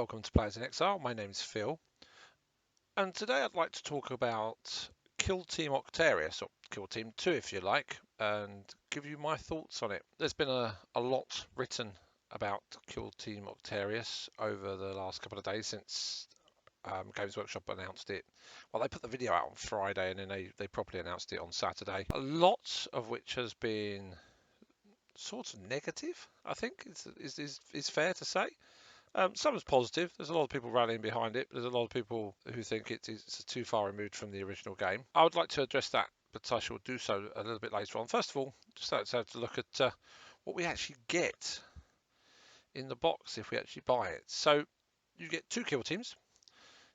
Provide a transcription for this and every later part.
welcome to Players in Exile. My name's Phil, and today I'd like to talk about Kill Team Octarius, or Kill Team 2 if you like, and give you my thoughts on it. There's been a lot written about Kill Team Octarius over the last couple of days since Games Workshop announced it. Well, they put the video out on Friday and then they properly announced it on Saturday. A lot of which has been sort of negative, I think, is fair to say. Some is positive. There's a lot of people rallying behind it. There's a lot of people who think it's too far removed from the original game. I would like to address that, but I shall do so a little bit later on. First of all, just let's have to look at what we actually get in the box if we actually buy it. So you get two kill teams.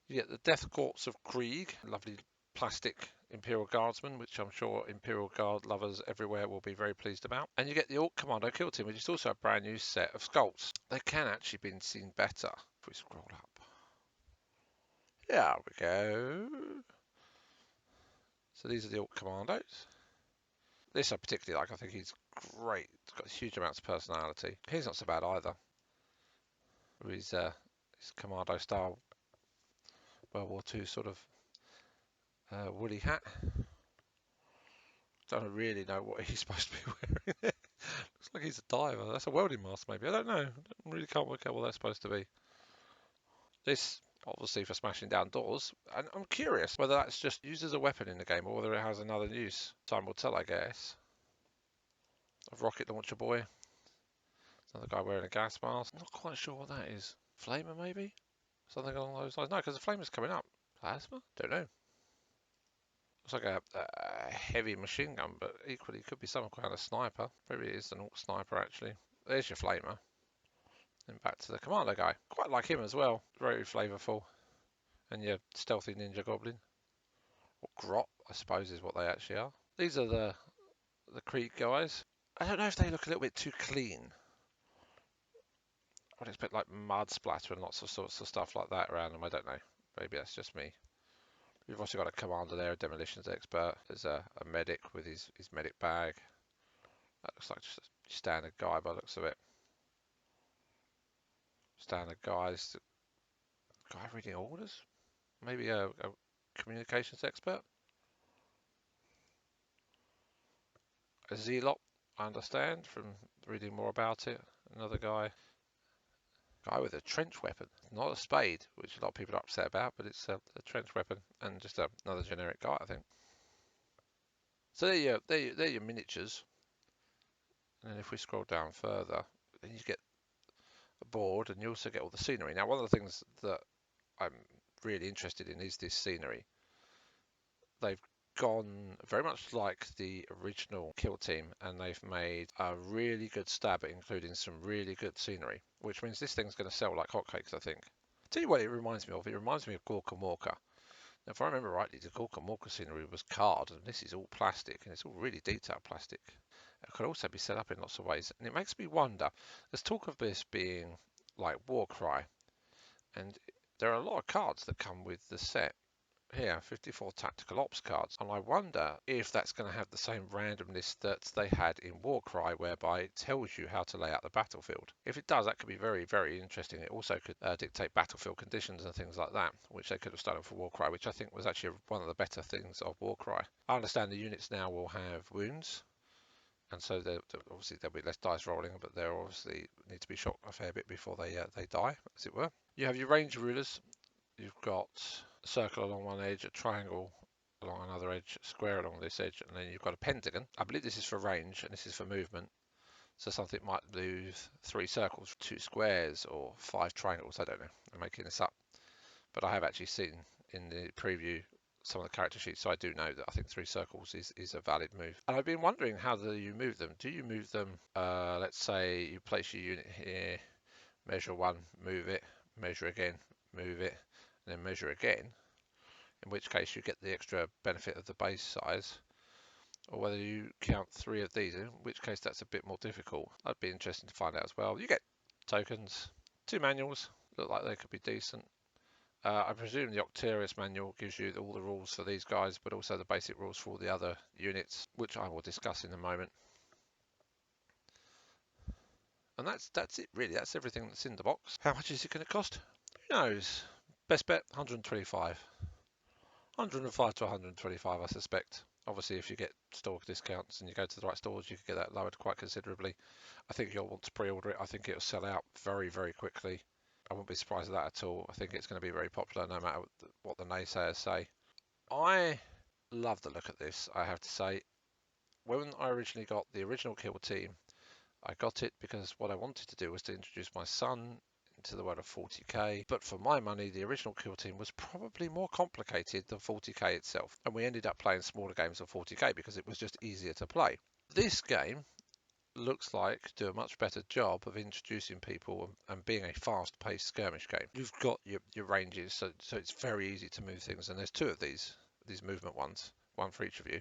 You get the Death Corpse of Krieg, lovely plastic Imperial Guardsman, which I'm sure Imperial Guard lovers everywhere will be very pleased about. And you get the Orc Commando Kill Team, which is also a brand new set of sculpts. They can actually be seen better if we scroll up. There we go. So these are the Orc Commandos. This I particularly like. I think he's great. He's got huge amounts of personality. He's not so bad either. With his Commando style World War II sort of woolly hat. Don't really know what he's supposed to be wearing. Looks like he's a diver. That's a welding mask, maybe. I don't know. I really can't work out what that's supposed to be. This, obviously, for smashing down doors. And I'm curious whether that's just used as a weapon in the game or whether it has another use. Time will tell, I guess. A rocket launcher boy. Another guy wearing a gas mask. I'm not quite sure what that is. Flamer, maybe? Something along those lines. No, because the flamer's coming up. Plasma? Don't know. Looks like a heavy machine gun, but equally could be some kind of sniper. Maybe it is an Orc sniper, actually. There's your flamer. And back to the Commando guy. Quite like him as well. Very flavourful. And your stealthy ninja goblin. Or grot, I suppose, is what they actually are. These are the Krieg guys. I don't know if they look a little bit too clean. I'd expect like mud splatter and lots of sorts of stuff like that around them. I don't know. Maybe that's just me. We've also got a commander there, a demolitions expert. There's a medic with his medic bag. That looks like just a standard guy by the looks of it. Standard guys. Guy reading orders? Maybe a communications expert? A zealot, I understand, from reading more about it. Another guy with a trench weapon, not a spade, which a lot of people are upset about, but it's a trench weapon, and just another generic guy, I think. So there your miniatures. And then if we scroll down further, then you get a board, and you also get all the scenery. Now, one of the things that I'm really interested in is this scenery. They've gone very much like the original Kill Team, and they've made a really good stab at including some really good scenery, which means this thing's going to sell like hotcakes, I think. I'll tell you what it reminds me of. It reminds me of Gorka Morka. Now, if I remember rightly, the Gorka Morka scenery was card, and this is all plastic, and it's all really detailed plastic. It could also be set up in lots of ways, and it makes me wonder. There's talk of this being like Warcry, and there are a lot of cards that come with the set. Here, 54 tactical ops cards, and I wonder if that's going to have the same randomness that they had in Warcry, whereby it tells you how to lay out the battlefield. If it does, that could be very, very interesting. It also could dictate battlefield conditions and things like that, which they could have started for Warcry, which I think was actually one of the better things of Warcry. I understand the units now will have wounds, and so obviously there'll be less dice rolling, but they obviously need to be shot a fair bit before they die, as it were. You have your range rulers. You've got a circle along one edge, a triangle along another edge, a square along this edge, and then you've got a pentagon. I believe this is for range and this is for movement. So something might lose 3 circles, 2 squares, or 5 triangles. I don't know. I'm making this up. But I have actually seen in the preview some of the character sheets, so I do know that I think 3 circles is a valid move. And I've been wondering, how do you move them? Do you move them, let's say you place your unit here, measure 1, move it, measure again, move it, and then measure again, in which case you get the extra benefit of the base size, or whether you count 3 of these, in which case that's a bit more difficult. That'd be interesting to find out as well. You get tokens, 2 manuals, look like they could be decent. I presume the Octarius manual gives you all the rules for these guys, but also the basic rules for all the other units, which I will discuss in a moment. And that's it really. That's everything that's in the box. How much is it going to cost? Who knows? Best bet 125. 105 to 125, I suspect. Obviously, if you get store discounts and you go to the right stores, you can get that lowered quite considerably. I think you'll want to pre-order it. I think it'll sell out very, very quickly. I wouldn't be surprised at that at all. I think it's going to be very popular no matter what the naysayers say. I love the look at this, I have to say. When I originally got the original Kill Team, I got it because what I wanted to do was to introduce my son into the world of 40k. But for my money, the original Kill Team was probably more complicated than 40k itself. And we ended up playing smaller games of 40k because it was just easier to play. This game looks like do a much better job of introducing people and being a fast-paced skirmish game. You've got your ranges, so it's very easy to move things. And there's two of these movement ones, one for each of you.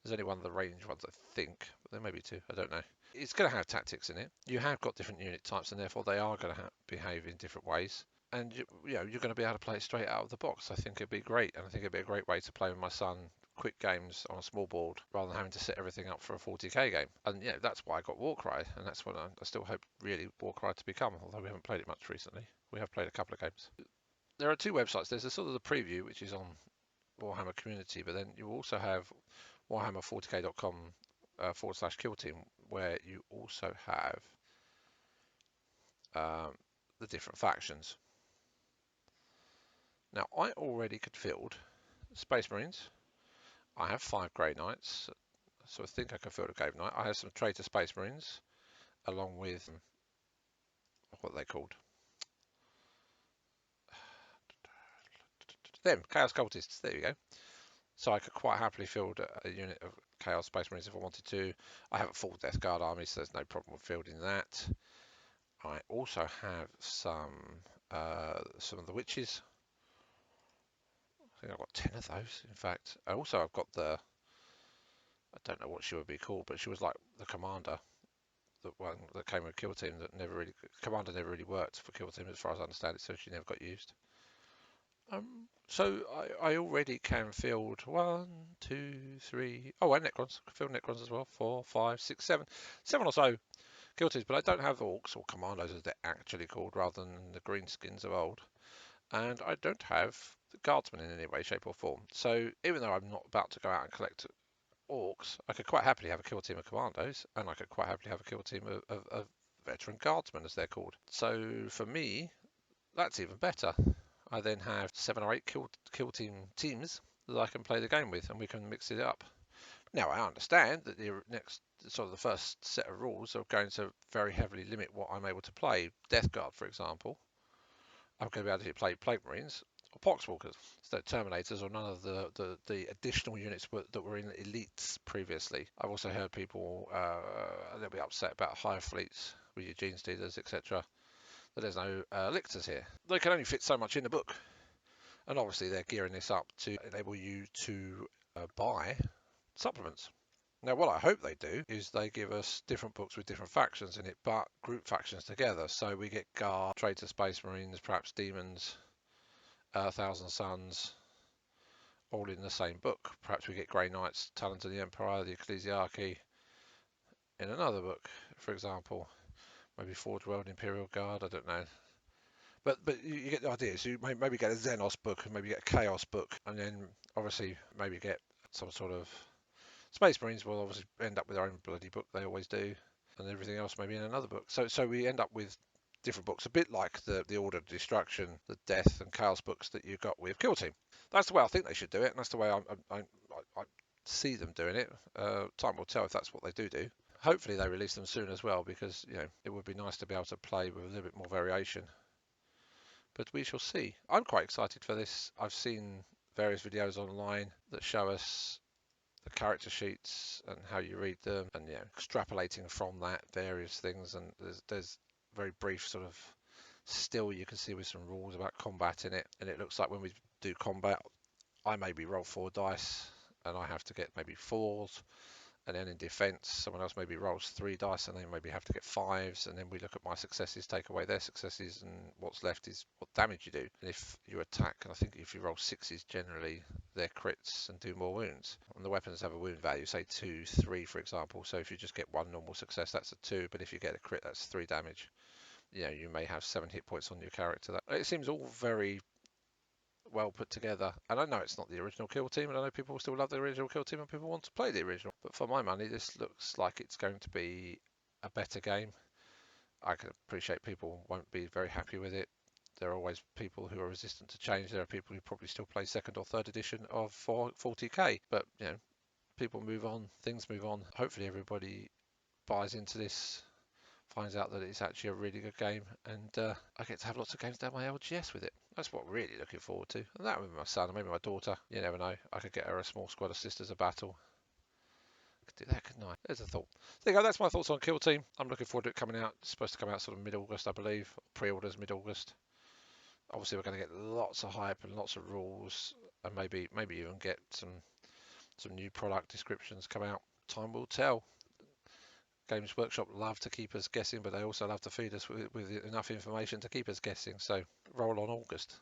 There's only one of the range ones, I think, but there may be two. I don't know. It's going to have tactics in it. You have got different unit types, and therefore they are going to behave in different ways. And you're going to be able to play it straight out of the box. I think it'd be great, and I think it'd be a great way to play with my son quick games on a small board rather than having to set everything up for a 40k game. And yeah, that's why I got Warcry, and that's what I still hope really Warcry to become. Although we haven't played it much recently, we have played a couple of games. There are two websites. There's a sort of the preview, which is on Warhammer Community, but then you also have warhammer40k.com /kill team, where you also have the different factions. Now, I already could field Space Marines. I have 5 Grey Knights, so I think I can field a Grey Knight. I have some Traitor Space Marines, along with what are they called? Them, Chaos Cultists. There you go. So I could quite happily field a unit of Chaos Space Marines if I wanted to. I have a full Death Guard army, so there's no problem with fielding that. I also have some of the witches. I think I've got 10 of those, in fact. Also, I've got I don't know what she would be called, but she was like the commander, the one that came with Kill Team that commander never really worked for Kill Team as far as I understand it, so she never got used. So I already can field 1, 2, 3. Oh, and Necrons. I can field Necrons as well. 4, 5, 6, 7. 7 or so Kill Teams, but I don't have Orcs or Commandos as they're actually called rather than the Greenskins of old. And I don't have the Guardsmen in any way, shape or form. So even though I'm not about to go out and collect Orcs, I could quite happily have a kill team of Commandos, and I could quite happily have a kill team of Veteran Guardsmen, as they're called. So for me, that's even better. I then have 7 or 8 kill teams that I can play the game with, and we can mix it up. Now, I understand that the first set of rules are going to very heavily limit what I'm able to play. Death Guard, for example, I'm going to be able to play Plague Marines or Poxwalkers, so Terminators, or none of the additional units that were in Elites previously. I've also heard people a little bit upset about higher fleets with your Gene Stealers, etc. That there's no Lictors here. They can only fit so much in the book, and obviously they're gearing this up to enable you to buy supplements. Now, what I hope they do is they give us different books with different factions in it, but group factions together. So we get Guard, Traitor Space Marines, perhaps Demons, Thousand Suns, all in the same book. Perhaps we get Grey Knights, Talons of the Empire, the Ecclesiarchy in another book, for example. Maybe Forge World Imperial Guard, I don't know. But you get the idea. So you maybe get a Xenos book, and maybe get a Chaos book, and then obviously maybe get some sort of Space Marines will obviously end up with their own bloody book, they always do, and everything else maybe in another book. So we end up with different books, a bit like the Order of Destruction, the Death and Chaos books that you got with Kill Team. That's the way I think they should do it, and that's the way I see them doing it. Time will tell if that's what they do. Hopefully they release them soon as well, because it would be nice to be able to play with a little bit more variation. But we shall see. I'm quite excited for this. I've seen various videos online that show us the character sheets and how you read them, and extrapolating from that various things. And there's very brief sort of still you can see with some rules about combat in it, and it looks like when we do combat, I maybe roll 4 dice and I have to get maybe 4s, and then in defense someone else maybe rolls 3 dice and they maybe have to get 5s, and then we look at my successes, take away their successes, and what's left is what damage you do. And if you attack, and I think if you roll 6s, generally they're crits and do more wounds. And the weapons have a wound value, say 2, 3 for example. So if you just get 1 normal success, that's a 2, but if you get a crit, that's 3 damage. you may have 7 hit points on your character. It seems all very well put together. And I know it's not the original Kill Team, and I know people still love the original Kill Team and people want to play the original. But for my money, this looks like it's going to be a better game. I can appreciate people won't be very happy with it. There are always people who are resistant to change. There are people who probably still play second or third edition of 40k. But people move on, things move on. Hopefully everybody buys into this, finds out that it's actually a really good game, and I get to have lots of games down my LGS with it. That's what I'm really looking forward to. And that with my son, and maybe my daughter. You never know. I could get her a small squad of sisters of battle. I could do that, couldn't I? There's a thought. There you go. That's my thoughts on Kill Team. I'm looking forward to it coming out. It's supposed to come out sort of mid-August, I believe. Pre-orders mid-August. Obviously, we're going to get lots of hype and lots of rules, and maybe even get some new product descriptions come out. Time will tell. Games Workshop love to keep us guessing, but they also love to feed us with enough information to keep us guessing. So roll on August.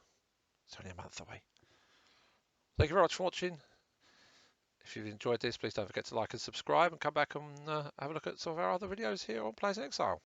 It's only a month away. Thank you very much for watching. If you've enjoyed this, please don't forget to like and subscribe, and come back and have a look at some of our other videos here on Players in Exile.